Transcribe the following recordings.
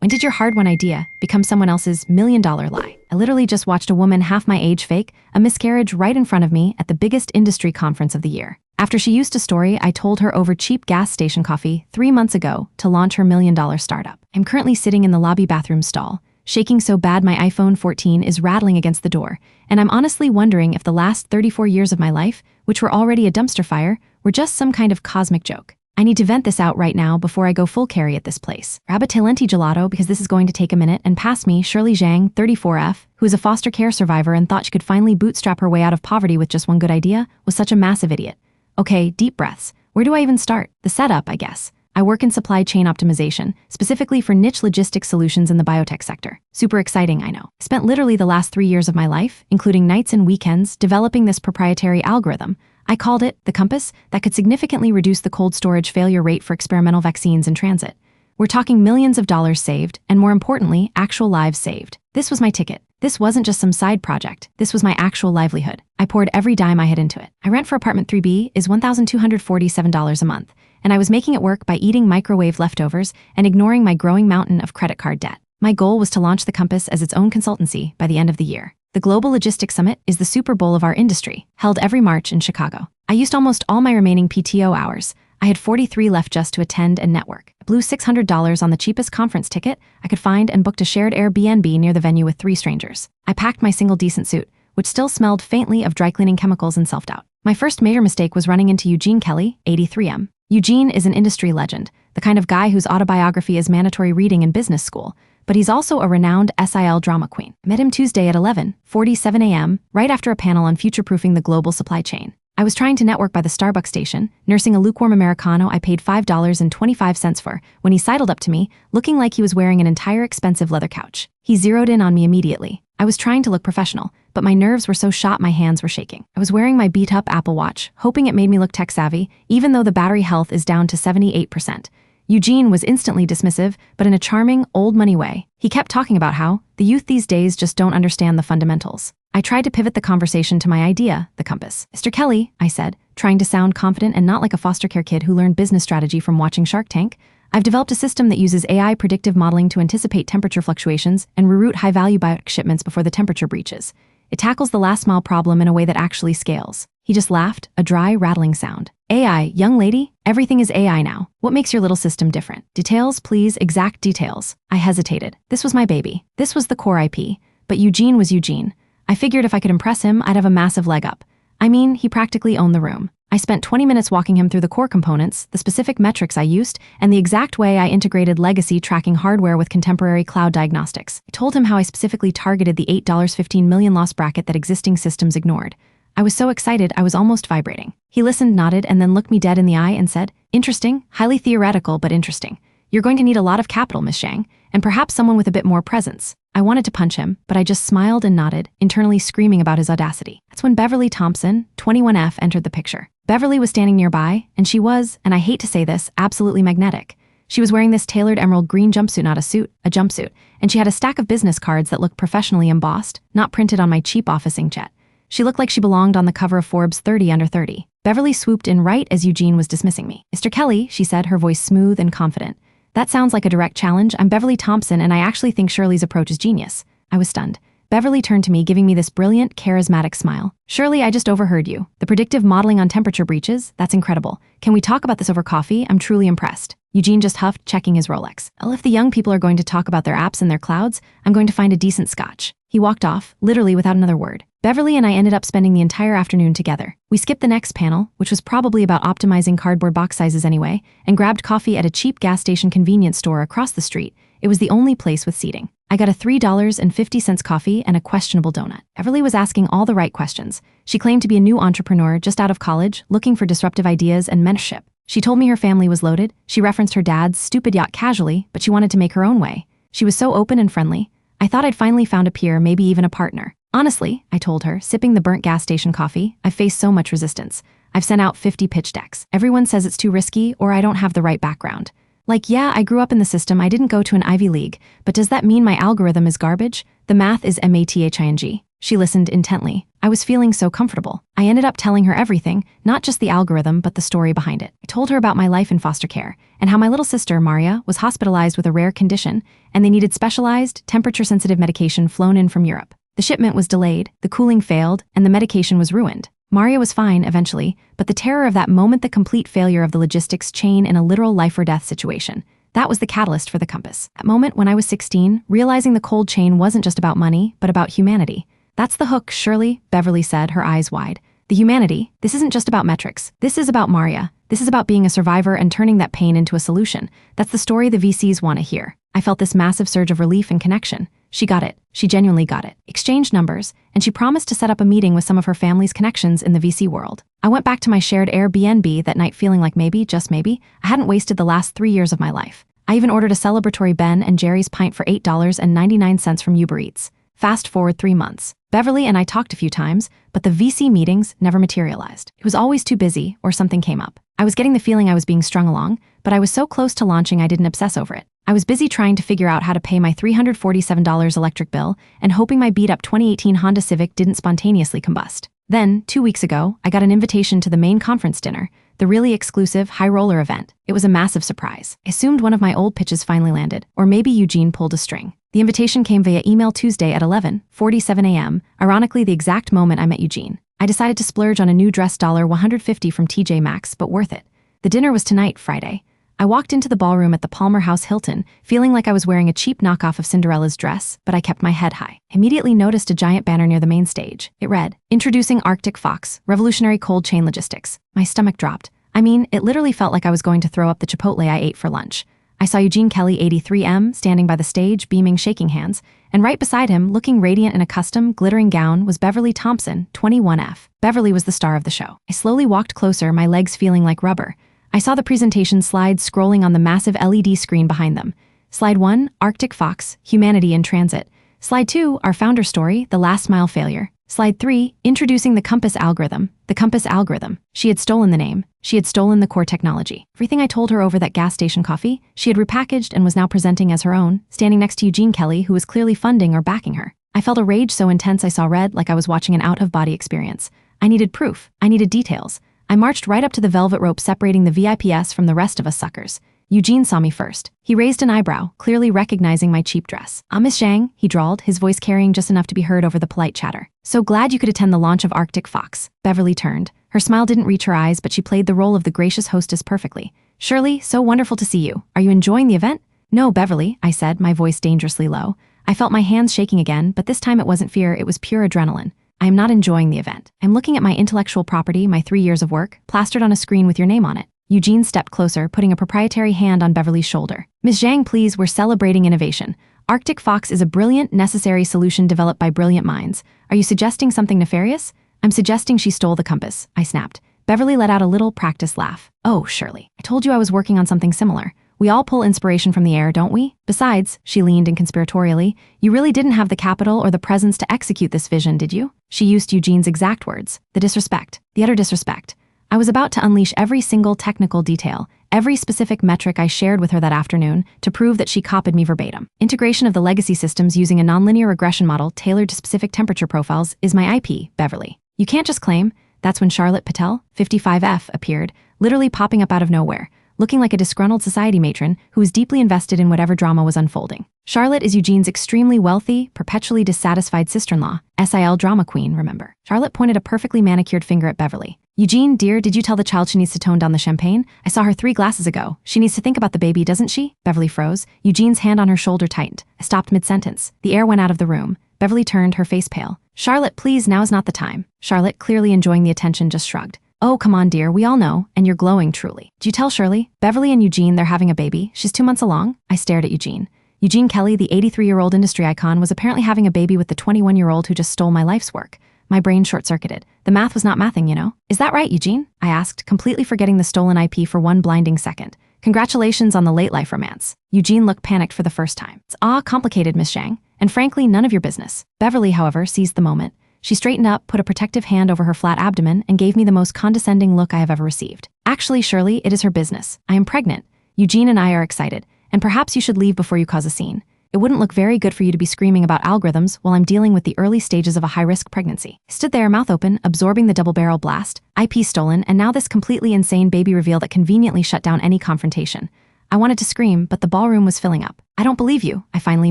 When did your hard-won idea become someone else's million-dollar lie? I literally just watched a woman half my age fake a miscarriage right in front of me at the biggest industry conference of the year. After she used a story I told her over cheap gas station coffee 3 months ago to launch her million-dollar startup. I'm currently sitting in the lobby bathroom stall, shaking so bad my iPhone 14 is rattling against the door, and I'm honestly wondering if the last 34 years of my life, which were already a dumpster fire, were just some kind of cosmic joke. I need to vent this out right now before I go full carry at this place. Grab a Talenti gelato because this is going to take a minute, and pass me Shirley Zhang, 34F, who is a foster care survivor and thought she could finally bootstrap her way out of poverty with just one good idea, was such a massive idiot. Okay, deep breaths. Where do I even start? The setup, I guess. I work in supply chain optimization, specifically for niche logistics solutions in the biotech sector. Super exciting, I know. I spent literally the last 3 years of my life, including nights and weekends, developing this proprietary algorithm. I called it the Compass that could significantly reduce the cold storage failure rate for experimental vaccines in transit. We're talking millions of dollars saved, and more importantly, actual lives saved. This was my ticket. This wasn't just some side project. This was my actual livelihood. I poured every dime I had into it. I rent for apartment 3B is $1,247 a month, and I was making it work by eating microwave leftovers and ignoring my growing mountain of credit card debt. My goal was to launch the Compass as its own consultancy by the end of the year. The Global Logistics Summit is the Super Bowl of our industry, held every March in Chicago. I used almost all my remaining PTO hours. I had 43 left just to attend and network. I blew $600 on the cheapest conference ticket I could find and booked a shared Airbnb near the venue with 3 strangers. I packed my single decent suit, which still smelled faintly of dry cleaning chemicals and self-doubt. My first major mistake was running into Eugene Kelly, 83M. Eugene is an industry legend, the kind of guy whose autobiography is mandatory reading in business school, but he's also a renowned SIL drama queen. I met him Tuesday at 11:47 a.m., right after a panel on future-proofing the global supply chain. I was trying to network by the Starbucks station, nursing a lukewarm Americano I paid $5.25 for, when he sidled up to me, looking like he was wearing an entire expensive leather couch. He zeroed in on me immediately. I was trying to look professional, but my nerves were so shot my hands were shaking. I was wearing my beat-up Apple Watch, hoping it made me look tech-savvy, even though the battery health is down to 78%. Eugene was instantly dismissive, but in a charming, old-money way. He kept talking about how the youth these days just don't understand the fundamentals. I tried to pivot the conversation to my idea, the Compass. Mr. Kelly, I said, trying to sound confident and not like a foster care kid who learned business strategy from watching Shark Tank, I've developed a system that uses AI predictive modeling to anticipate temperature fluctuations and reroute high-value biotic shipments before the temperature breaches. It tackles the last-mile problem in a way that actually scales. He just laughed, a dry, rattling sound. AI, young lady? Everything is AI now. What makes your little system different? Details, please, exact details. I hesitated. This was my baby. This was the core IP. But Eugene was Eugene. I figured if I could impress him, I'd have a massive leg up. I mean, he practically owned the room. I spent 20 minutes walking him through the core components, the specific metrics I used, and the exact way I integrated legacy tracking hardware with contemporary cloud diagnostics. I told him how I specifically targeted the $8.15 million loss bracket that existing systems ignored. I was so excited I was almost vibrating. He listened, nodded, and then looked me dead in the eye and said, "Interesting, highly theoretical, but interesting. You're going to need a lot of capital, Miss Zhang, and perhaps someone with a bit more presence." I wanted to punch him, but I just smiled and nodded, internally screaming about his audacity. That's when Beverly Thompson, 21F, entered the picture. Beverly was standing nearby, and she was, and I hate to say this, absolutely magnetic. She was wearing this tailored emerald green jumpsuit, not a suit, a jumpsuit, and she had a stack of business cards that looked professionally embossed, not printed on my cheap office inkjet. She looked like she belonged on the cover of Forbes 30 Under 30. Beverly swooped in right as Eugene was dismissing me. "Mr. Kelly," she said, her voice smooth and confident. "That sounds like a direct challenge. I'm Beverly Thompson, and I actually think Shirley's approach is genius." I was stunned. Beverly turned to me, giving me this brilliant, charismatic smile. "Shirley, I just overheard you. The predictive modeling on temperature breaches? That's incredible. Can we talk about this over coffee? I'm truly impressed." Eugene just huffed, checking his Rolex. "Well, if the young people are going to talk about their apps and their clouds, I'm going to find a decent scotch." He walked off, literally without another word. Beverly and I ended up spending the entire afternoon together. We skipped the next panel, which was probably about optimizing cardboard box sizes anyway, and grabbed coffee at a cheap gas station convenience store across the street. It was the only place with seating. I got a $3.50 coffee and a questionable donut. Beverly was asking all the right questions. She claimed to be a new entrepreneur just out of college, looking for disruptive ideas and mentorship. She told me her family was loaded. She referenced her dad's stupid yacht casually, but she wanted to make her own way. She was so open and friendly. I thought I'd finally found a peer, maybe even a partner. "Honestly," I told her, sipping the burnt gas station coffee, "I've faced so much resistance. I've sent out 50 pitch decks. Everyone says it's too risky or I don't have the right background. Like, yeah, I grew up in the system, I didn't go to an Ivy League, but does that mean my algorithm is garbage? The math is mathing. She listened intently. I was feeling so comfortable. I ended up telling her everything, not just the algorithm, but the story behind it. I told her about my life in foster care and how my little sister, Maria, was hospitalized with a rare condition and they needed specialized, temperature-sensitive medication flown in from Europe. The shipment was delayed, the cooling failed, and the medication was ruined. Maria was fine eventually, but the terror of that moment, the complete failure of the logistics chain in a literal life-or-death situation, that was the catalyst for the Compass. That moment when I was 16, realizing the cold chain wasn't just about money, but about humanity. That's the hook, Shirley, Beverly said, her eyes wide. The humanity, this isn't just about metrics. This is about Maria. This is about being a survivor and turning that pain into a solution. That's the story the VCs want to hear. I felt this massive surge of relief and connection. She got it. She genuinely got it. Exchanged numbers, and she promised to set up a meeting with some of her family's connections in the VC world. I went back to my shared Airbnb that night feeling like maybe, just maybe, I hadn't wasted the last 3 years of my life. I even ordered a celebratory Ben and Jerry's pint for $8.99 from Uber Eats. Fast forward 3 months. Beverly and I talked a few times, but the VC meetings never materialized. It was always too busy or something came up. I was getting the feeling I was being strung along, but I was so close to launching I didn't obsess over it. I was busy trying to figure out how to pay my $347 electric bill and hoping my beat-up 2018 Honda Civic didn't spontaneously combust. Then, 2 weeks ago, I got an invitation to the main conference dinner, the really exclusive high roller event. It was a massive surprise. I assumed one of my old pitches finally landed, or maybe Eugene pulled a string. The invitation came via email Tuesday at 11:47 a.m., ironically the exact moment I met Eugene. I decided to splurge on a new dress $150 from TJ Maxx, but worth it. The dinner was tonight, Friday. I walked into the ballroom at the Palmer House Hilton, feeling like I was wearing a cheap knockoff of Cinderella's dress, but I kept my head high. I immediately noticed a giant banner near the main stage. It read, "Introducing Arctic Fox, Revolutionary Cold Chain Logistics." My stomach dropped. I mean, it literally felt like I was going to throw up the Chipotle I ate for lunch. I saw Eugene Kelly, 83M, standing by the stage, beaming, shaking hands, and right beside him, looking radiant in a custom, glittering gown, was Beverly Thompson, 21F. Beverly was the star of the show. I slowly walked closer, my legs feeling like rubber. I saw the presentation slides scrolling on the massive LED screen behind them. Slide 1, Arctic Fox, Humanity in Transit. Slide 2, our founder story, the last mile failure. Slide 3, introducing the Compass algorithm. The Compass algorithm. She had stolen the name. She had stolen the core technology. Everything I told her over that gas station coffee, she had repackaged and was now presenting as her own, standing next to Eugene Kelly, who was clearly funding or backing her. I felt a rage so intense I saw red, like I was watching an out-of-body experience. I needed proof. I needed details. I marched right up to the velvet rope separating the VIPs from the rest of us suckers. Eugene saw me first. He raised an eyebrow, clearly recognizing my cheap dress. Miss Zhang, he drawled, his voice carrying just enough to be heard over the polite chatter. "So glad you could attend the launch of Arctic Fox." Beverly turned. Her smile didn't reach her eyes, but she played the role of the gracious hostess perfectly. "Shirley, so wonderful to see you. Are you enjoying the event?" "No, Beverly," I said, my voice dangerously low. I felt my hands shaking again, but this time it wasn't fear, it was pure adrenaline. "I am not enjoying the event. I'm looking at my intellectual property, my 3 years of work, plastered on a screen with your name on it." Eugene stepped closer, putting a proprietary hand on Beverly's shoulder. "Miss Zhang, please, we're celebrating innovation. Arctic Fox is a brilliant, necessary solution developed by brilliant minds. Are you suggesting something nefarious?" "I'm suggesting she stole the Compass," I snapped. Beverly let out a little practiced laugh. "Oh, Shirley, I told you I was working on something similar. We all pull inspiration from the air, don't we? Besides," she leaned in conspiratorially, "you really didn't have the capital or the presence to execute this vision, did you?" She used Eugene's exact words. The disrespect. The utter disrespect. I was about to unleash every single technical detail, every specific metric I shared with her that afternoon, to prove that she copied me verbatim. Integration of the legacy systems using a nonlinear regression model tailored to specific temperature profiles is my IP, Beverly. You can't just claim. That's when Charlotte Patel, 55F, appeared, literally popping up out of nowhere, looking like a disgruntled society matron who was deeply invested in whatever drama was unfolding. Charlotte is Eugene's extremely wealthy, perpetually dissatisfied sister-in-law, SIL drama queen, remember. Charlotte pointed a perfectly manicured finger at Beverly. "Eugene, dear, did you tell the child she needs to tone down the champagne? I saw her 3 glasses ago. She needs to think about the baby, doesn't she?" Beverly froze. Eugene's hand on her shoulder tightened. I stopped mid-sentence. The air went out of the room. Beverly turned, her face pale. "Charlotte, please, now is not the time." Charlotte, clearly enjoying the attention, just shrugged. "Oh, come on, dear, we all know, and you're glowing, truly. Do you tell Shirley? Beverly and Eugene, they're having a baby. She's 2 months along." I stared at Eugene. Eugene Kelly, the 83-year-old industry icon, was apparently having a baby with the 21-year-old who just stole my life's work. My brain short-circuited. The math was not mathing, you know? "Is that right, Eugene?" I asked, completely forgetting the stolen IP for one blinding second. "Congratulations on the late life romance." Eugene looked panicked for the first time. "It's complicated, Miss Zhang, and frankly, none of your business." Beverly, however, seized the moment. She straightened up, put a protective hand over her flat abdomen, and gave me the most condescending look I have ever received. "Actually, Shirley, it is her business. I am pregnant. Eugene and I are excited, and perhaps you should leave before you cause a scene." It wouldn't look very good for you to be screaming about algorithms while I'm dealing with the early stages of a high-risk pregnancy. I stood there, mouth open, absorbing the double-barrel blast, IP stolen, and now this completely insane baby reveal that conveniently shut down any confrontation. I wanted to scream, but the ballroom was filling up. I don't believe you, I finally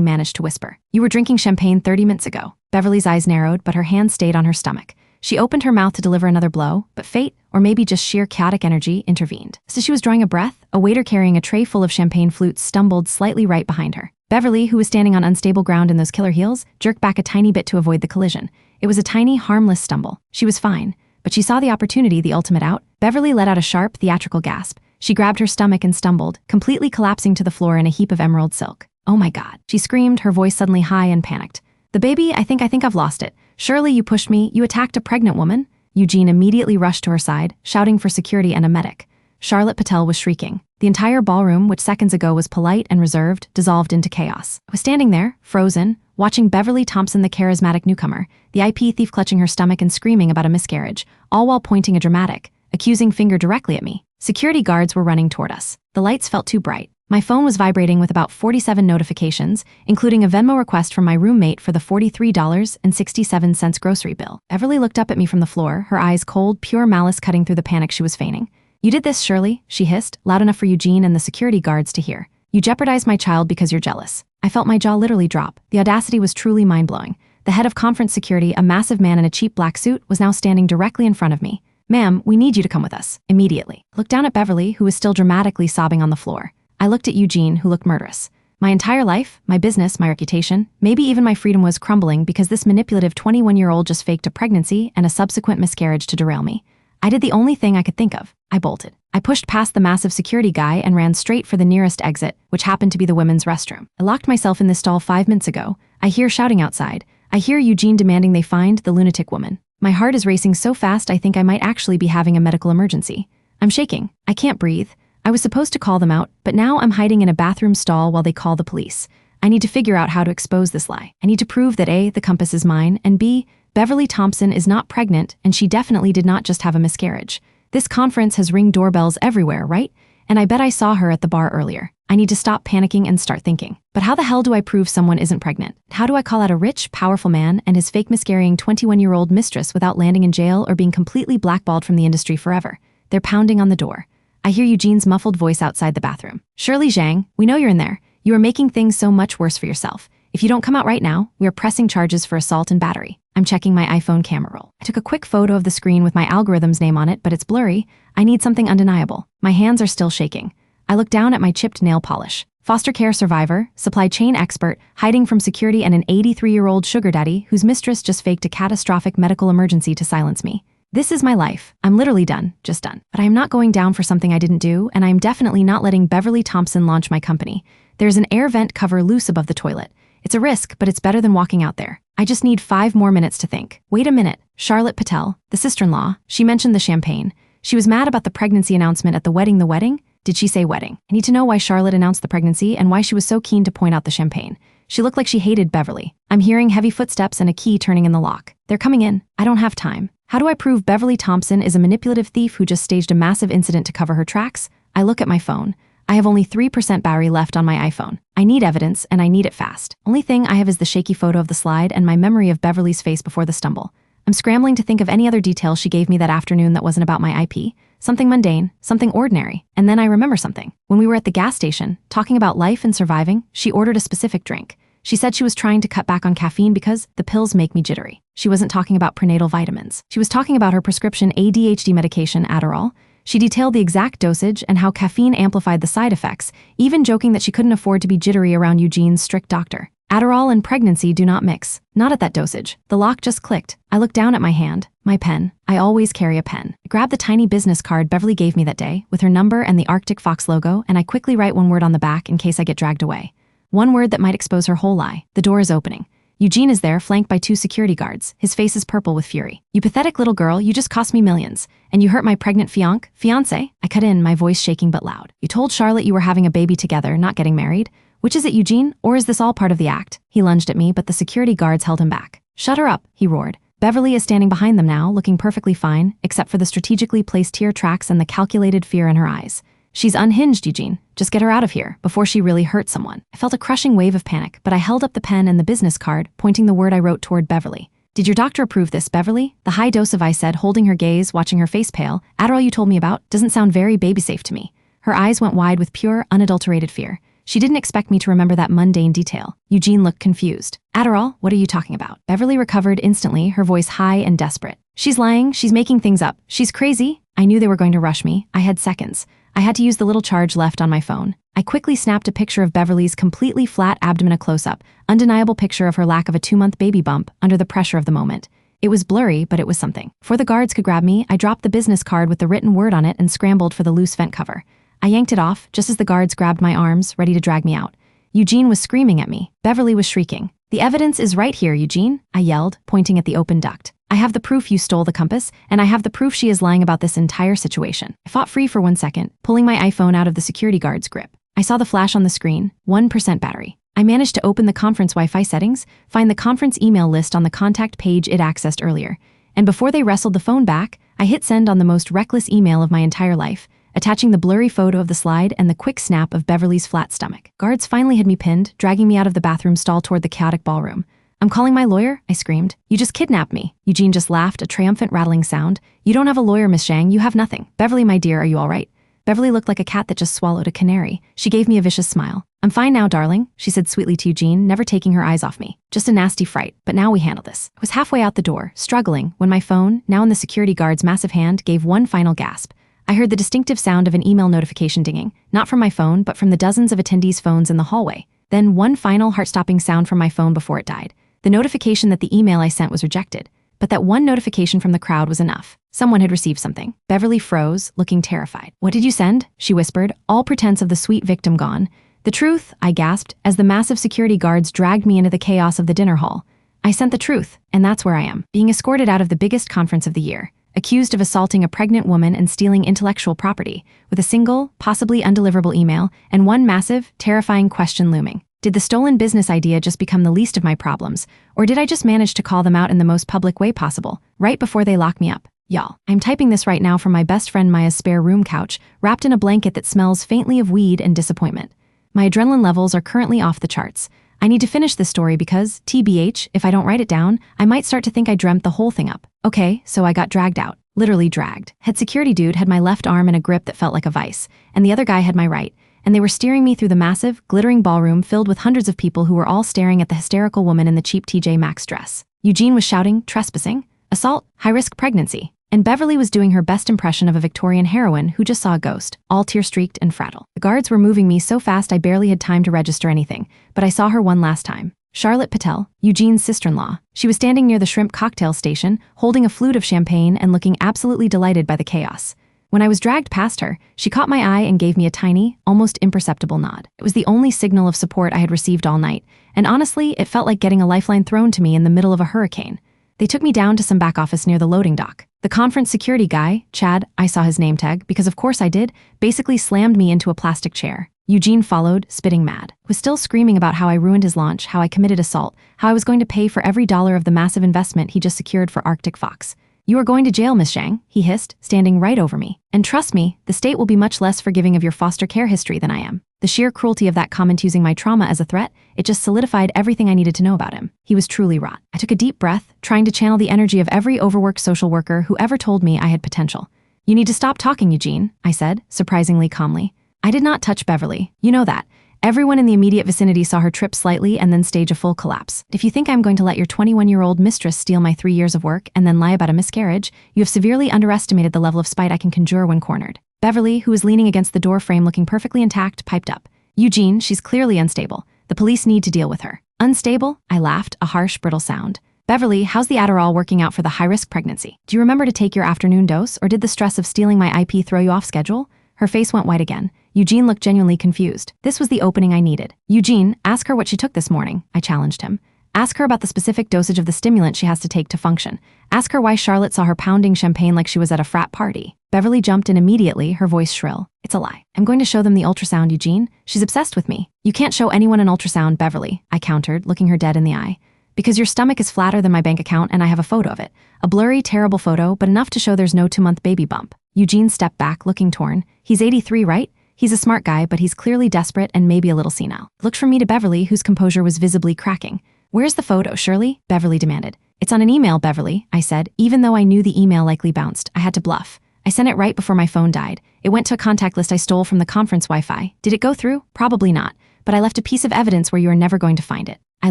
managed to whisper. You were drinking champagne 30 minutes ago. Beverly's eyes narrowed, but her hand stayed on her stomach. She opened her mouth to deliver another blow, but fate, or maybe just sheer chaotic energy, intervened. As she was drawing a breath, a waiter carrying a tray full of champagne flutes stumbled slightly right behind her. Beverly, who was standing on unstable ground in those killer heels, jerked back a tiny bit to avoid the collision. It was a tiny, harmless stumble. She was fine, but she saw the opportunity, the ultimate out. Beverly let out a sharp, theatrical gasp. She grabbed her stomach and stumbled, completely collapsing to the floor in a heap of emerald silk. Oh my God, she screamed, her voice suddenly high and panicked. The baby, I think I've lost it. Surely you pushed me, you attacked a pregnant woman? Eugene immediately rushed to her side, shouting for security and a medic. Charlotte Patel was shrieking. The entire ballroom, which seconds ago was polite and reserved, dissolved into chaos. I was standing there, frozen, watching Beverly Thompson, the charismatic newcomer, the IP thief, clutching her stomach and screaming about a miscarriage, all while pointing a dramatic, accusing finger directly at me. Security guards were running toward us. The lights felt too bright. My phone was vibrating with about 47 notifications, including a Venmo request from my roommate for the $43.67 grocery bill. Beverly looked up at me from the floor, her eyes cold, pure malice cutting through the panic she was feigning. You did this, Shirley, she hissed, loud enough for Eugene and the security guards to hear. You jeopardized my child because you're jealous. I felt my jaw literally drop. The audacity was truly mind-blowing. The head of conference security, a massive man in a cheap black suit, was now standing directly in front of me. Ma'am, we need you to come with us, immediately. I looked down at Beverly, who was still dramatically sobbing on the floor. I looked at Eugene, who looked murderous. My entire life, my business, my reputation, maybe even my freedom was crumbling because this manipulative 21-year-old just faked a pregnancy and a subsequent miscarriage to derail me. I did the only thing I could think of. I bolted. I pushed past the massive security guy and ran straight for the nearest exit, which happened to be the women's restroom. I locked myself in this stall 5 minutes ago. I hear shouting outside. I hear Eugene demanding they find the lunatic woman. My heart is racing so fast I think I might actually be having a medical emergency. I'm shaking. I can't breathe. I was supposed to call them out, but now I'm hiding in a bathroom stall while they call the police. I need to figure out how to expose this lie. I need to prove that A, the compass is mine, and B, Beverly Thompson is not pregnant, and she definitely did not just have a miscarriage. This conference has ring doorbells everywhere, right? And I bet I saw her at the bar earlier. I need to stop panicking and start thinking. But how the hell do I prove someone isn't pregnant? How do I call out a rich, powerful man and his fake miscarrying 21-year-old mistress without landing in jail or being completely blackballed from the industry forever? They're pounding on the door. I hear Eugene's muffled voice outside the bathroom. Shirley Zhang, we know you're in there. You are making things so much worse for yourself. If you don't come out right now, we are pressing charges for assault and battery. I'm checking my iPhone camera roll. I took a quick photo of the screen with my algorithm's name on it, but it's blurry. I need something undeniable. My hands are still shaking. I look down at my chipped nail polish. Foster care survivor, supply chain expert, hiding from security, and an 83-year-old sugar daddy whose mistress just faked a catastrophic medical emergency to silence me. This is my life. I'm literally done, just done. But I am not going down for something I didn't do, and I am definitely not letting Beverly Thompson launch my company. There's an air vent cover loose above the toilet. It's a risk, but it's better than walking out there. I just need 5 more minutes to think. Wait a minute. Charlotte Patel, the sister-in-law, she mentioned the champagne. She was mad about the pregnancy announcement at the wedding. The wedding? Did she say wedding? I need to know why Charlotte announced the pregnancy and why she was so keen to point out the champagne. She looked like she hated Beverly. I'm hearing heavy footsteps and a key turning in the lock. They're coming in. I don't have time. How do I prove Beverly Thompson is a manipulative thief who just staged a massive incident to cover her tracks? I look at my phone. I have only 3% battery left on my iPhone. I need evidence, and I need it fast. Only thing I have is the shaky photo of the slide and my memory of Beverly's face before the stumble. I'm scrambling to think of any other detail she gave me that afternoon that wasn't about my IP. Something mundane, something ordinary. And then I remember something. When we were at the gas station, talking about life and surviving, she ordered a specific drink. She said she was trying to cut back on caffeine because the pills make me jittery. She wasn't talking about prenatal vitamins. She was talking about her prescription ADHD medication, Adderall. She detailed the exact dosage and how caffeine amplified the side effects, even joking that she couldn't afford to be jittery around Eugene's strict doctor. Adderall and pregnancy do not mix. Not at that dosage. The lock just clicked. I looked down at my hand, my pen. I always carry a pen. I grabbed the tiny business card Beverly gave me that day, with her number and the Arctic Fox logo, and I quickly write one word on the back in case I get dragged away. One word that might expose her whole lie. The door is opening. Eugene is there, flanked by 2 security guards. His face is purple with fury. You pathetic little girl, you just cost me millions. And you hurt my pregnant fiancé? I cut in, my voice shaking but loud. You told Charlotte you were having a baby together, not getting married. Which is it, Eugene? Or is this all part of the act? He lunged at me, but the security guards held him back. Shut her up, he roared. Beverly is standing behind them now, looking perfectly fine, except for the strategically placed tear tracks and the calculated fear in her eyes. She's unhinged, Eugene. Just get her out of here before she really hurts someone. I felt a crushing wave of panic, but I held up the pen and the business card, pointing the word I wrote toward Beverly. Did your doctor approve this, Beverly? The high dose of I said, holding her gaze, watching her face pale. Adderall you told me about doesn't sound very baby-safe to me. Her eyes went wide with pure, unadulterated fear. She didn't expect me to remember that mundane detail. Eugene looked confused. Adderall? What are you talking about? Beverly recovered instantly, her voice high and desperate. She's lying. She's making things up. She's crazy. I knew they were going to rush me. I had seconds. I had to use the little charge left on my phone. I quickly snapped a picture of Beverly's completely flat abdomen, a close-up, undeniable picture of her lack of a 2-month baby bump under the pressure of the moment. It was blurry, but it was something. Before the guards could grab me, I dropped the business card with the written word on it and scrambled for the loose vent cover. I yanked it off, just as the guards grabbed my arms, ready to drag me out. Eugene was screaming at me. Beverly was shrieking. The evidence is right here, Eugene, I yelled, pointing at the open duct. I have the proof you stole the compass, and I have the proof she is lying about this entire situation. I fought free for 1 second, pulling my iPhone out of the security guard's grip. I saw the flash on the screen, 1% battery. I managed to open the conference Wi-Fi settings, find the conference email list on the contact page it accessed earlier, and before they wrestled the phone back, I hit send on the most reckless email of my entire life, attaching the blurry photo of the slide and the quick snap of Beverly's flat stomach. Guards finally had me pinned, dragging me out of the bathroom stall toward the chaotic ballroom. I'm calling my lawyer, I screamed. You just kidnapped me. Eugene just laughed, a triumphant rattling sound. You don't have a lawyer, Miss Zhang. You have nothing. Beverly, my dear, are you all right? Beverly looked like a cat that just swallowed a canary. She gave me a vicious smile. I'm fine now, darling, she said sweetly to Eugene, never taking her eyes off me. Just a nasty fright, but now we handle this. I was halfway out the door, struggling, when my phone, now in the security guard's massive hand, gave one final gasp. I heard the distinctive sound of an email notification dinging, not from my phone, but from the dozens of attendees' phones in the hallway. Then one final heart-stopping sound from my phone before it died. The notification that the email I sent was rejected, but that one notification from the crowd was enough. Someone had received something. Beverly froze, looking terrified. What did you send? She whispered, all pretense of the sweet victim gone. The truth, I gasped, as the massive security guards dragged me into the chaos of the dinner hall. I sent the truth, and that's where I am, being escorted out of the biggest conference of the year, accused of assaulting a pregnant woman and stealing intellectual property, with a single, possibly undeliverable email, and one massive, terrifying question looming. Did the stolen business idea just become the least of my problems, or did I just manage to call them out in the most public way possible, right before they lock me up? Y'all, I'm typing this right now from my best friend Maya's spare room couch, wrapped in a blanket that smells faintly of weed and disappointment. My adrenaline levels are currently off the charts. I need to finish this story because, TBH, if I don't write it down, I might start to think I dreamt the whole thing up. Okay, so I got dragged out. Literally dragged. Head security dude had my left arm in a grip that felt like a vice, and the other guy had my right, and they were steering me through the massive, glittering ballroom filled with hundreds of people who were all staring at the hysterical woman in the cheap TJ Maxx dress. Eugene was shouting, trespassing, assault, high-risk pregnancy, and Beverly was doing her best impression of a Victorian heroine who just saw a ghost, all tear-streaked and fragile. The guards were moving me so fast I barely had time to register anything, but I saw her one last time. Charlotte Patel, Eugene's sister-in-law. She was standing near the shrimp cocktail station, holding a flute of champagne and looking absolutely delighted by the chaos. When I was dragged past her, she caught my eye and gave me a tiny, almost imperceptible nod. It was the only signal of support I had received all night, and honestly, it felt like getting a lifeline thrown to me in the middle of a hurricane. They took me down to some back office near the loading dock. The conference security guy, Chad, I saw his name tag, because of course I did, basically slammed me into a plastic chair. Eugene followed, spitting mad. Was still screaming about how I ruined his launch, how I committed assault, how I was going to pay for every dollar of the massive investment he just secured for Arctic Fox. You are going to jail, Miss Zhang, he hissed, standing right over me. And trust me, the state will be much less forgiving of your foster care history than I am. The sheer cruelty of that comment using my trauma as a threat, it just solidified everything I needed to know about him. He was truly wrought. I took a deep breath, trying to channel the energy of every overworked social worker who ever told me I had potential. You need to stop talking, Eugene, I said, surprisingly calmly. I did not touch Beverly. You know that. Everyone in the immediate vicinity saw her trip slightly and then stage a full collapse. If you think I'm going to let your 21-year-old mistress steal my 3 years of work and then lie about a miscarriage, you have severely underestimated the level of spite I can conjure when cornered. Beverly, who was leaning against the door frame looking perfectly intact, piped up. Eugene, she's clearly unstable. The police need to deal with her. Unstable? I laughed, a harsh, brittle sound. Beverly, how's the Adderall working out for the high-risk pregnancy? Do you remember to take your afternoon dose, or did the stress of stealing my IP throw you off schedule? Her face went white again. Eugene looked genuinely confused. This was the opening I needed. Eugene, ask her what she took this morning, I challenged him. Ask her about the specific dosage of the stimulant she has to take to function. Ask her why Charlotte saw her pounding champagne like she was at a frat party. Beverly jumped in immediately, her voice shrill. It's a lie. I'm going to show them the ultrasound, Eugene. She's obsessed with me. You can't show anyone an ultrasound, Beverly, I countered, looking her dead in the eye. Because your stomach is flatter than my bank account and I have a photo of it. A blurry, terrible photo, but enough to show there's no 2-month baby bump. Eugene stepped back, looking torn. He's 83, right? He's a smart guy, but he's clearly desperate and maybe a little senile. Looked from me to Beverly, whose composure was visibly cracking. Where's the photo, Shirley? Beverly demanded. It's on an email, Beverly, I said. Even though I knew the email likely bounced, I had to bluff. I sent it right before my phone died. It went to a contact list I stole from the conference Wi-Fi. Did it go through? Probably not. But I left a piece of evidence where you are never going to find it. I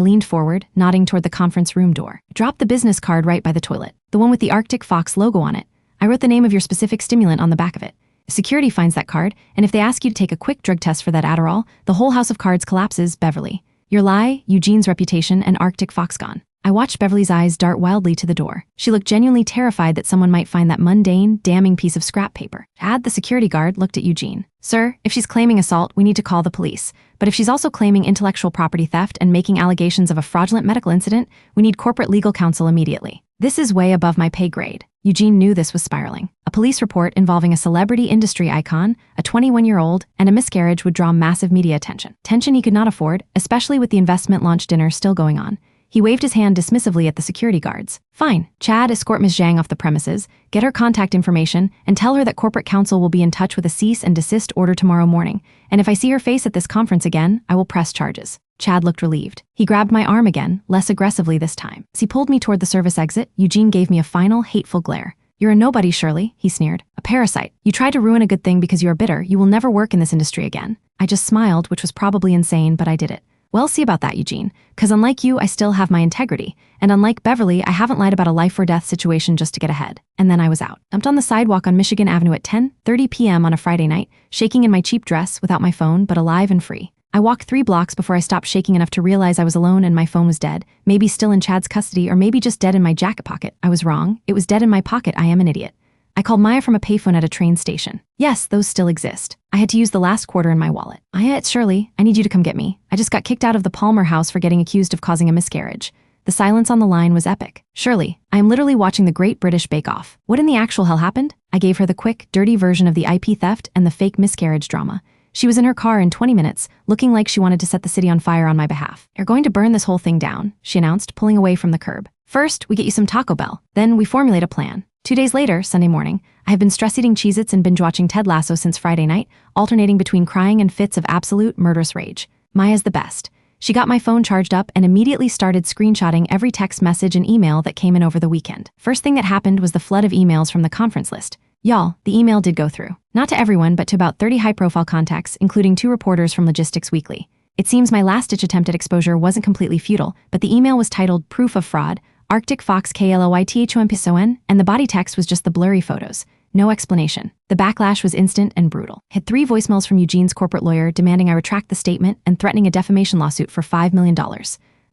leaned forward, nodding toward the conference room door. Dropped the business card right by the toilet, the one with the Arctic Fox logo on it. I wrote the name of your specific stimulant on the back of it. Security finds that card, and if they ask you to take a quick drug test for that Adderall, the whole house of cards collapses, Beverly. Your lie, Eugene's reputation, and Arctic Fox gone. I watched Beverly's eyes dart wildly to the door. She looked genuinely terrified that someone might find that mundane, damning piece of scrap paper. The security guard looked at Eugene. Sir, if she's claiming assault, we need to call the police. But if she's also claiming intellectual property theft and making allegations of a fraudulent medical incident, we need corporate legal counsel immediately. This is way above my pay grade. Eugene knew this was spiraling. A police report involving a celebrity industry icon, a 21-year-old, and a miscarriage would draw massive media attention. Tension he could not afford, especially with the investment launch dinner still going on. He waved his hand dismissively at the security guards. Fine, Chad, escort Ms. Zhang off the premises, get her contact information, and tell her that corporate counsel will be in touch with a cease and desist order tomorrow morning. And if I see her face at this conference again, I will press charges. Chad looked relieved. He grabbed my arm again, less aggressively this time. As he pulled me toward the service exit, Eugene gave me a final, hateful glare. You're a nobody, Shirley, he sneered. A parasite. You tried to ruin a good thing because you are bitter. You will never work in this industry again. I just smiled, which was probably insane, but I did it. Well, see about that, Eugene. Because unlike you, I still have my integrity. And unlike Beverly, I haven't lied about a life-or-death situation just to get ahead. And then I was out. Dumped on the sidewalk on Michigan Avenue at 10:30 p.m. on a Friday night, shaking in my cheap dress, without my phone, but alive and free. I walked 3 blocks before I stopped shaking enough to realize I was alone and my phone was dead. Maybe still in Chad's custody, or maybe just dead in my jacket pocket. I was wrong. It was dead in my pocket. I am an idiot. I called Maya from a payphone at a train station. Yes, those still exist. I had to use the last quarter in my wallet. Maya, it's Shirley. I need you to come get me. I just got kicked out of the Palmer house for getting accused of causing a miscarriage. The silence on the line was epic. Shirley, I am literally watching the Great British Bake Off. What in the actual hell happened? I gave her the quick, dirty version of the IP theft and the fake miscarriage drama. She was in her car in 20 minutes, looking like she wanted to set the city on fire on my behalf. You're going to burn this whole thing down, she announced, pulling away from the curb. First, we get you some Taco Bell. Then we formulate a plan. 2 days later, Sunday morning, I have been stress-eating Cheez-Its and binge-watching Ted Lasso since Friday night, alternating between crying and fits of absolute murderous rage. Maya's the best. She got my phone charged up and immediately started screenshotting every text message and email that came in over the weekend. First thing that happened was the flood of emails from the conference list. Y'all, the email did go through. Not to everyone, but to about 30 high-profile contacts, including 2 reporters from Logistics Weekly. It seems my last-ditch attempt at exposure wasn't completely futile, but the email was titled Proof of Fraud, Arctic Fox KLOITHOMPSON, and the body text was just the blurry photos. No explanation. The backlash was instant and brutal. Hit 3 voicemails from Eugene's corporate lawyer demanding I retract the statement and threatening a defamation lawsuit for $5 million.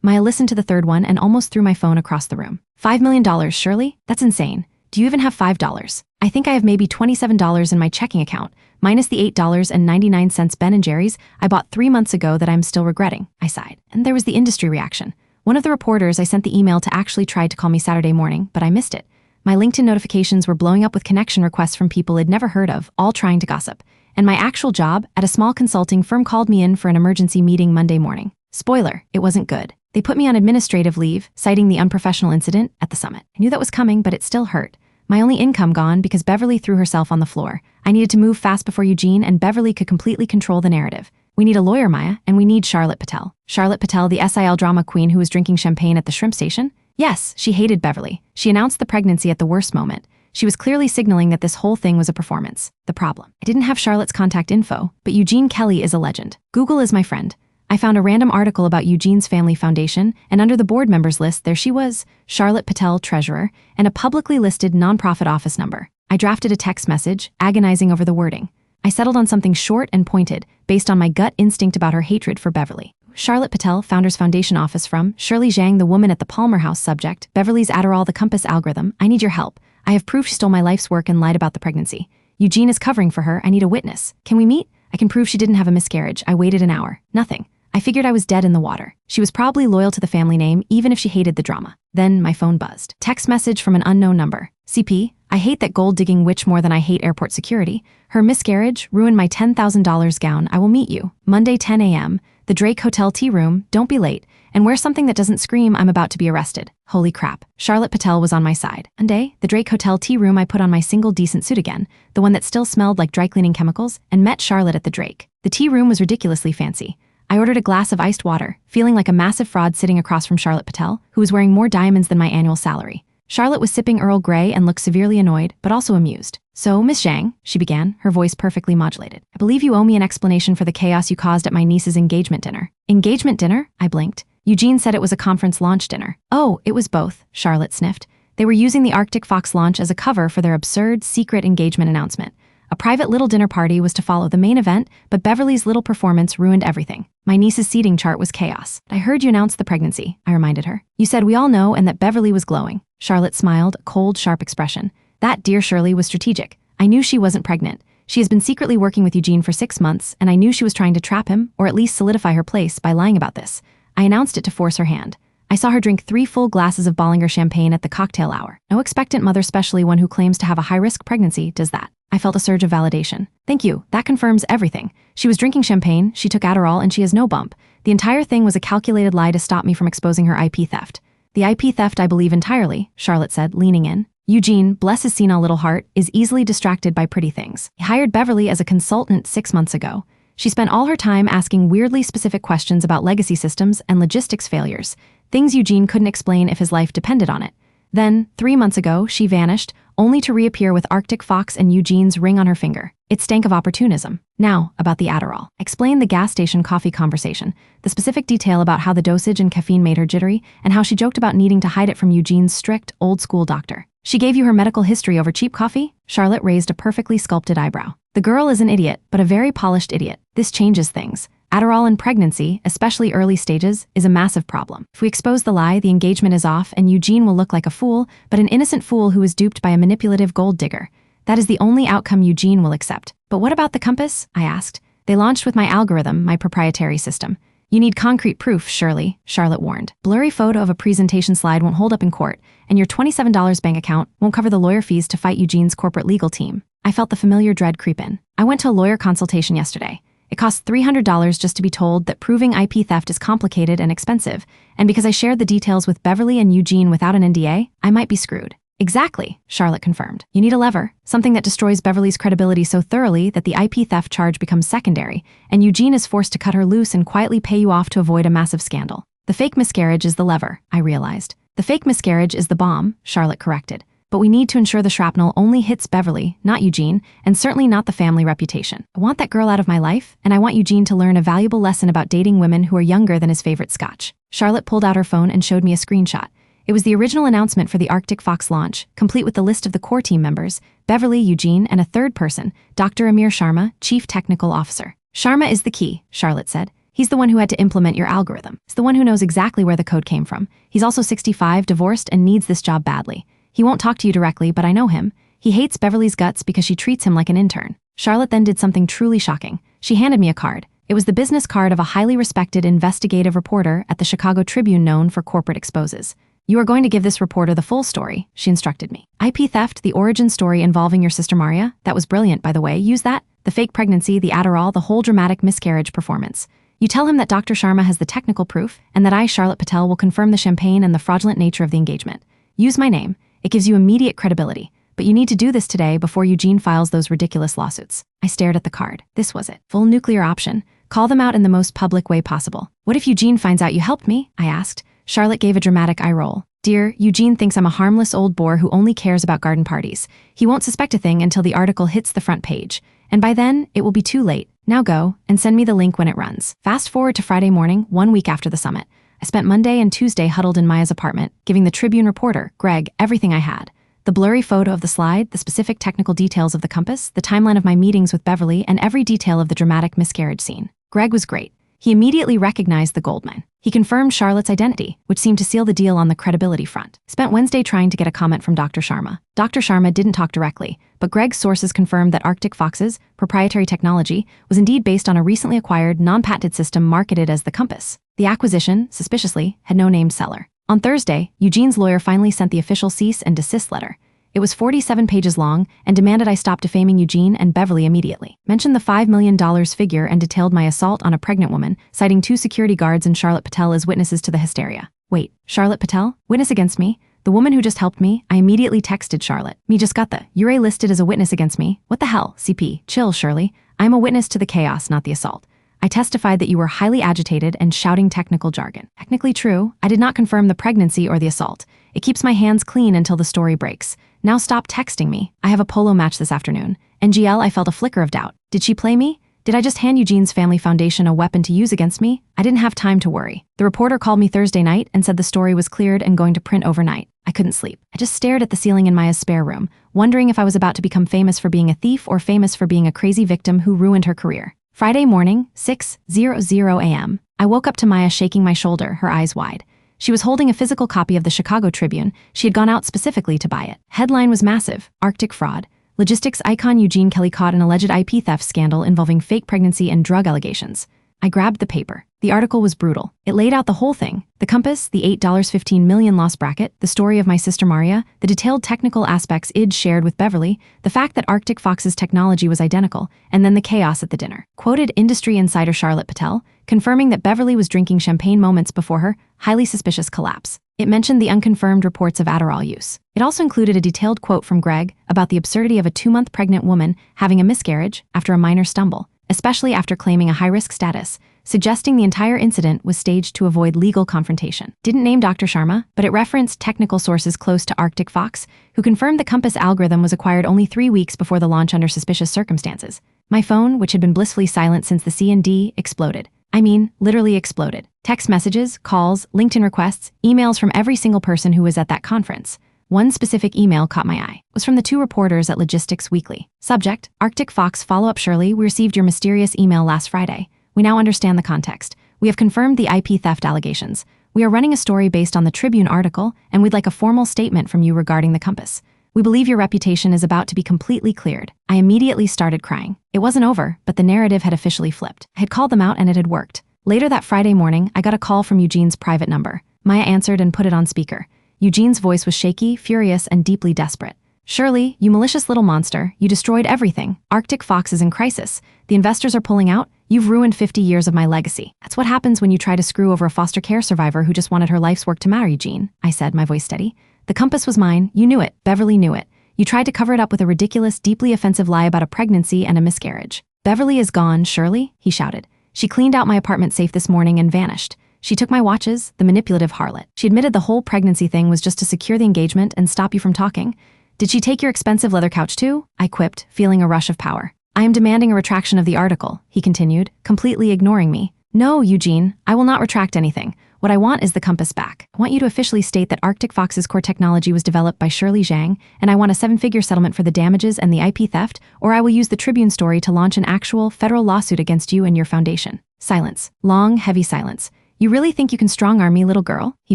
Maya listened to the third one and almost threw my phone across the room. $5 million, Shirley? That's insane. Do you even have $5? I think I have maybe $27 in my checking account, minus the $8.99 Ben & Jerry's I bought 3 months ago that I'm still regretting, I sighed. And there was the industry reaction. One of the reporters I sent the email to actually tried to call me Saturday morning, but I missed it. My LinkedIn notifications were blowing up with connection requests from people I'd never heard of, all trying to gossip. And my actual job at a small consulting firm called me in for an emergency meeting Monday morning. Spoiler, it wasn't good. They put me on administrative leave, citing the unprofessional incident at the summit. I knew that was coming, but it still hurt. My only income gone because Beverly threw herself on the floor. I needed to move fast before Eugene and Beverly could completely control the narrative. We need a lawyer, Maya, and we need Charlotte Patel. Charlotte Patel, the SIL drama queen who was drinking champagne at the shrimp station? Yes, she hated Beverly. She announced the pregnancy at the worst moment. She was clearly signaling that this whole thing was a performance. The problem. I didn't have Charlotte's contact info, but Eugene Kelly is a legend. Google is my friend. I found a random article about Eugene's family foundation, and under the board members list, there she was, Charlotte Patel, treasurer, and a publicly listed nonprofit office number. I drafted a text message, agonizing over the wording. I settled on something short and pointed, based on my gut instinct about her hatred for Beverly. Charlotte Patel, Founders Foundation office from, Shirley Zhang, the woman at the Palmer House subject, Beverly's Adderall, the Compass algorithm. I need your help. I have proof she stole my life's work and lied about the pregnancy. Eugene is covering for her. I need a witness. Can we meet? I can prove she didn't have a miscarriage. I waited an hour. Nothing. I figured I was dead in the water. She was probably loyal to the family name, even if she hated the drama. Then my phone buzzed. Text message from an unknown number. CP, I hate that gold-digging witch more than I hate airport security. Her miscarriage ruined my $10,000 gown. I will meet you. Monday 10 a.m., the Drake Hotel tea room. Don't be late. and wear something that doesn't scream I'm about to be arrested. Holy crap. Charlotte Patel was on my side. Monday, the Drake Hotel tea room, I put on my single decent suit again, the one that still smelled like dry cleaning chemicals, and met Charlotte at the Drake. The tea room was ridiculously fancy. I ordered a glass of iced water, feeling like a massive fraud sitting across from Charlotte Patel, who was wearing more diamonds than my annual salary. Charlotte was sipping Earl Grey and looked severely annoyed, but also amused. So, Miss Zhang, she began, her voice perfectly modulated. I believe you owe me an explanation for the chaos you caused at my niece's engagement dinner. Engagement dinner? I blinked. Eugene said it was a conference launch dinner. Oh, it was both, Charlotte sniffed. They were using the Arctic Fox launch as a cover for their absurd, secret engagement announcement. A private little dinner party was to follow the main event, but Beverly's little performance ruined everything. My niece's seating chart was chaos. I heard you announce the pregnancy, I reminded her. You said we all know and that Beverly was glowing. Charlotte smiled, a cold, sharp expression. That, dear Shirley, was strategic. I knew she wasn't pregnant. She has been secretly working with Eugene for 6 months, and I knew she was trying to trap him, or at least solidify her place by lying about this. I announced it to force her hand. I saw her drink 3 full glasses of Bollinger champagne at the cocktail hour. No expectant mother, especially one who claims to have a high-risk pregnancy, does that. I felt a surge of validation. Thank you, that confirms everything. She was drinking champagne, she took Adderall, and she has no bump. The entire thing was a calculated lie to stop me from exposing her IP theft. The IP theft I believe entirely, Charlotte said, leaning in. Eugene, bless his senile little heart, is easily distracted by pretty things. He hired Beverly as a consultant 6 months ago. She spent all her time asking weirdly specific questions about legacy systems and logistics failures, things Eugene couldn't explain if his life depended on it. Then, 3 months ago, she vanished, only to reappear with Arctic Fox and Eugene's ring on her finger. It stank of opportunism. Now, about the Adderall. Explain the gas station coffee conversation, the specific detail about how the dosage and caffeine made her jittery, and how she joked about needing to hide it from Eugene's strict, old-school doctor. She gave you her medical history over cheap coffee? Charlotte raised a perfectly sculpted eyebrow. The girl is an idiot, but a very polished idiot. This changes things. Adderall in pregnancy, especially early stages, is a massive problem. If we expose the lie, the engagement is off and Eugene will look like a fool, but an innocent fool who is duped by a manipulative gold digger. That is the only outcome Eugene will accept. But what about the compass? I asked. They launched with my algorithm, my proprietary system. You need concrete proof, Shirley, Charlotte warned. Blurry photo of a presentation slide won't hold up in court, and your $27 bank account won't cover the lawyer fees to fight Eugene's corporate legal team. I felt the familiar dread creep in. I went to a lawyer consultation yesterday. It costs $300 just to be told that proving IP theft is complicated and expensive, and because I shared the details with Beverly and Eugene without an NDA, I might be screwed. Exactly, Charlotte confirmed. You need a lever, something that destroys Beverly's credibility so thoroughly that the IP theft charge becomes secondary, and Eugene is forced to cut her loose and quietly pay you off to avoid a massive scandal. The fake miscarriage is the lever, I realized. The fake miscarriage is the bomb, Charlotte corrected. But we need to ensure the shrapnel only hits Beverly, not Eugene, and certainly not the family reputation. I want that girl out of my life, and I want Eugene to learn a valuable lesson about dating women who are younger than his favorite scotch. Charlotte pulled out her phone and showed me a screenshot. It was the original announcement for the Arctic Fox launch, complete with the list of the core team members, Beverly, Eugene, and a third person, Dr. Amir Sharma, Chief Technical Officer. Sharma is the key, Charlotte said. He's the one who had to implement your algorithm. He's the one who knows exactly where the code came from. He's also 65, divorced, and needs this job badly. He won't talk to you directly, but I know him. He hates Beverly's guts because she treats him like an intern. Charlotte then did something truly shocking. She handed me a card. It was the business card of a highly respected investigative reporter at the Chicago Tribune known for corporate exposes. You are going to give this reporter the full story, she instructed me. IP theft, the origin story involving your sister Maria. That was brilliant, by the way. Use that. The fake pregnancy, the Adderall, the whole dramatic miscarriage performance. You tell him that Dr. Sharma has the technical proof and that I, Charlotte Patel, will confirm the champagne and the fraudulent nature of the engagement. Use my name. It gives you immediate credibility, but you need to do this today before Eugene files those ridiculous lawsuits. I stared at the card. This was it. Full nuclear option. Call them out in the most public way possible. What if Eugene finds out you helped me? I asked. Charlotte gave a dramatic eye roll. Dear, Eugene thinks I'm a harmless old bore who only cares about garden parties. He won't suspect a thing until the article hits the front page. And by then, it will be too late. Now go, and send me the link when it runs. Fast forward to Friday morning, 1 week after the summit. I spent Monday and Tuesday huddled in Maya's apartment, giving the Tribune reporter, Greg, everything I had. The blurry photo of the slide, the specific technical details of the compass, the timeline of my meetings with Beverly, and every detail of the dramatic miscarriage scene. Greg was great. He immediately recognized the goldmine. He confirmed Charlotte's identity, which seemed to seal the deal on the credibility front. Spent Wednesday trying to get a comment from Dr. Sharma. Dr. Sharma didn't talk directly, but Greg's sources confirmed that Arctic Fox's proprietary technology was indeed based on a recently acquired, non-patented system marketed as the Compass. The acquisition, suspiciously, had no named seller. On Thursday, Eugene's lawyer finally sent the official cease and desist letter. It was 47 pages long and demanded I stop defaming Eugene and Beverly immediately. Mentioned the $5 million figure and detailed my assault on a pregnant woman, citing 2 security guards and Charlotte Patel as witnesses to the hysteria. Wait, Charlotte Patel? Witness against me? The woman who just helped me? I immediately texted Charlotte. Me just got the You're listed as a witness against me. What the hell? CP, chill, Shirley. I'm a witness to the chaos, not the assault. I testified that you were highly agitated and shouting technical jargon. Technically true. I did not confirm the pregnancy or the assault. It keeps my hands clean until the story breaks. Now stop texting me. I have a polo match this afternoon. NGL, I felt a flicker of doubt. Did she play me? Did I just hand Eugene's family foundation a weapon to use against me? I didn't have time to worry. The reporter called me Thursday night and said the story was cleared and going to print overnight. I couldn't sleep. I just stared at the ceiling in Maya's spare room, wondering if I was about to become famous for being a thief or famous for being a crazy victim who ruined her career. Friday morning, 6:00 a.m. I woke up to Maya shaking my shoulder, her eyes wide. She was holding a physical copy of the Chicago Tribune. She had gone out specifically to buy it. Headline was massive: Arctic fraud. Logistics icon Eugene Kelly caught in alleged IP theft scandal involving fake pregnancy and drug allegations. I grabbed the paper. The article was brutal. It laid out the whole thing: the compass, the $8.15 million loss bracket, the story of my sister Maria, the detailed technical aspects Id shared with Beverly, the fact that Arctic Fox's technology was identical, and then the chaos at the dinner. Quoted industry insider Charlotte Patel, confirming that Beverly was drinking champagne moments before her highly suspicious collapse. It mentioned the unconfirmed reports of Adderall use. It also included a detailed quote from Greg about the absurdity of a 2-month pregnant woman having a miscarriage after a minor stumble, especially after claiming a high-risk status, suggesting the entire incident was staged to avoid legal confrontation. Didn't name Dr. Sharma, but it referenced technical sources close to Arctic Fox, who confirmed the Compass algorithm was acquired only 3 weeks before the launch under suspicious circumstances. My phone, which had been blissfully silent since the C&D, exploded. I mean, literally exploded. Text messages, calls, LinkedIn requests, emails from every single person who was at that conference. One specific email caught my eye. It was from the 2 reporters at Logistics Weekly. Subject: Arctic Fox follow-up. Shirley, we received your mysterious email last Friday. We now understand the context. We have confirmed the IP theft allegations. We are running a story based on the Tribune article, and we'd like a formal statement from you regarding the Compass. We believe your reputation is about to be completely cleared. I immediately started crying. It wasn't over, but the narrative had officially flipped. I had called them out and it had worked. Later that Friday morning, I got a call from Eugene's private number. Maya answered and put it on speaker. Eugene's voice was shaky, furious, and deeply desperate. Shirley, you malicious little monster, you destroyed everything. Arctic Fox is in crisis. The investors are pulling out. You've ruined 50 years of my legacy. That's what happens when you try to screw over a foster care survivor who just wanted her life's work to matter, Eugene, I said, my voice steady. The Compass was mine. You knew it. Beverly knew it. You tried to cover it up with a ridiculous, deeply offensive lie about a pregnancy and a miscarriage. Beverly is gone, Shirley, he shouted. She cleaned out my apartment safe this morning and vanished. She took my watches, the manipulative harlot. She admitted the whole pregnancy thing was just to secure the engagement and stop you from talking. Did she take your expensive leather couch too? I quipped, feeling a rush of power. I am demanding a retraction of the article, he continued, completely ignoring me. No, Eugene, I will not retract anything. What I want is the Compass back. I want you to officially state that Arctic Fox's core technology was developed by Shirley Zhang, and I want a 7-figure settlement for the damages and the IP theft, or I will use the Tribune story to launch an actual federal lawsuit against you and your foundation. Silence. Long, heavy silence. You really think you can strong-arm me, little girl? He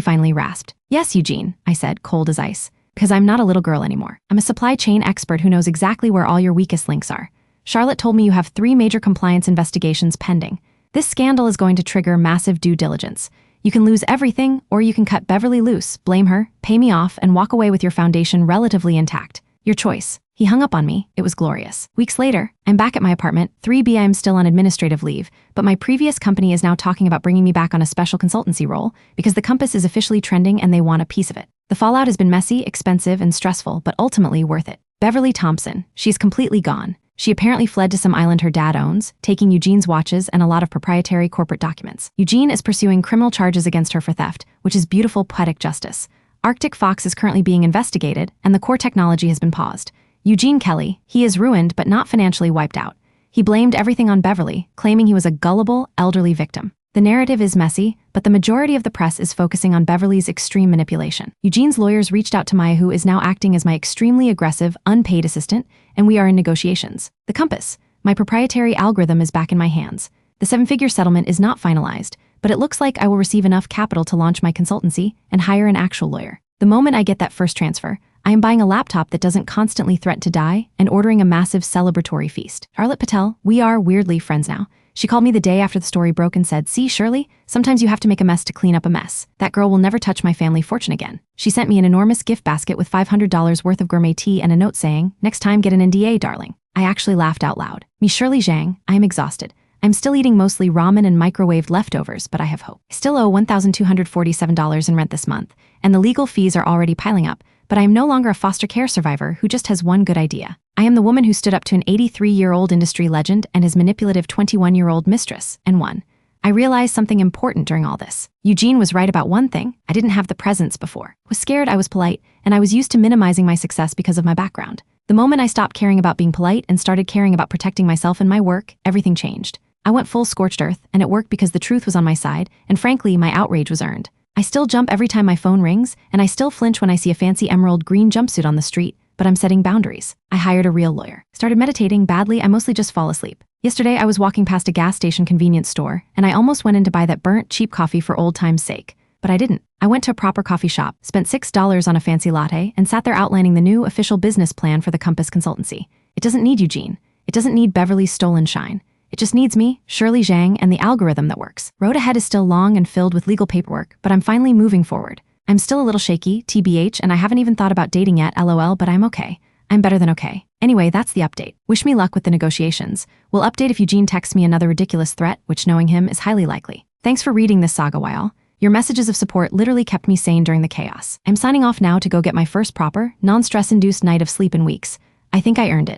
finally rasped. Yes, Eugene, I said, cold as ice. Because I'm not a little girl anymore. I'm a supply chain expert who knows exactly where all your weakest links are. Charlotte told me you have 3 major compliance investigations pending. This scandal is going to trigger massive due diligence. You can lose everything, or you can cut Beverly loose, blame her, pay me off, and walk away with your foundation relatively intact. Your choice. He hung up on me. It was glorious. Weeks later, I'm back at my apartment. 3B, I'm still on administrative leave, but my previous company is now talking about bringing me back on a special consultancy role because the Compass is officially trending and they want a piece of it. The fallout has been messy, expensive, and stressful, but ultimately worth it. Beverly Thompson. She's completely gone. She apparently fled to some island her dad owns, taking Eugene's watches and a lot of proprietary corporate documents. Eugene is pursuing criminal charges against her for theft, which is beautiful poetic justice. Arctic Fox is currently being investigated, and the core technology has been paused. Eugene Kelly, he is ruined but not financially wiped out. He blamed everything on Beverly, claiming he was a gullible, elderly victim. The narrative is messy, but the majority of the press is focusing on Beverly's extreme manipulation. Eugene's lawyers reached out to Maya, who is now acting as my extremely aggressive, unpaid assistant, and we are in negotiations. The Compass, my proprietary algorithm, is back in my hands. The 7-figure settlement is not finalized, but it looks like I will receive enough capital to launch my consultancy and hire an actual lawyer. The moment I get that first transfer, I am buying a laptop that doesn't constantly threaten to die and ordering a massive celebratory feast. Charlotte Patel, we are weirdly friends now. She called me the day after the story broke and said, "See, Shirley, sometimes you have to make a mess to clean up a mess. That girl will never touch my family fortune again." She sent me an enormous gift basket with $500 worth of gourmet tea and a note saying, "Next time, get an NDA, darling." I actually laughed out loud. Me, Shirley Zhang, I am exhausted. I'm still eating mostly ramen and microwaved leftovers, but I have hope. I still owe $1,247 in rent this month, and the legal fees are already piling up, but I am no longer a foster care survivor who just has one good idea. I am the woman who stood up to an 83-year-old industry legend and his manipulative 21-year-old mistress, and won. I realized something important during all this. Eugene was right about one thing: I didn't have the presence before. I was scared, I was polite, and I was used to minimizing my success because of my background. The moment I stopped caring about being polite and started caring about protecting myself and my work, everything changed. I went full scorched earth, and it worked because the truth was on my side, and frankly, my outrage was earned. I still jump every time my phone rings, and I still flinch when I see a fancy emerald green jumpsuit on the street, but I'm setting boundaries. I hired a real lawyer. Started meditating badly, I mostly just fall asleep. Yesterday, I was walking past a gas station convenience store, and I almost went in to buy that burnt, cheap coffee for old time's sake. But I didn't. I went to a proper coffee shop, spent $6 on a fancy latte, and sat there outlining the new official business plan for the Compass Consultancy. It doesn't need Eugene. It doesn't need Beverly's stolen shine. It just needs me, Shirley Zhang, and the algorithm that works. Road ahead is still long and filled with legal paperwork, but I'm finally moving forward. I'm still a little shaky, TBH, and I haven't even thought about dating yet, LOL, but I'm okay. I'm better than okay. Anyway, that's the update. Wish me luck with the negotiations. We'll update if Eugene texts me another ridiculous threat, which, knowing him, is highly likely. Thanks for reading this saga, Weil. Your messages of support literally kept me sane during the chaos. I'm signing off now to go get my first proper, non-stress-induced night of sleep in weeks. I think I earned it.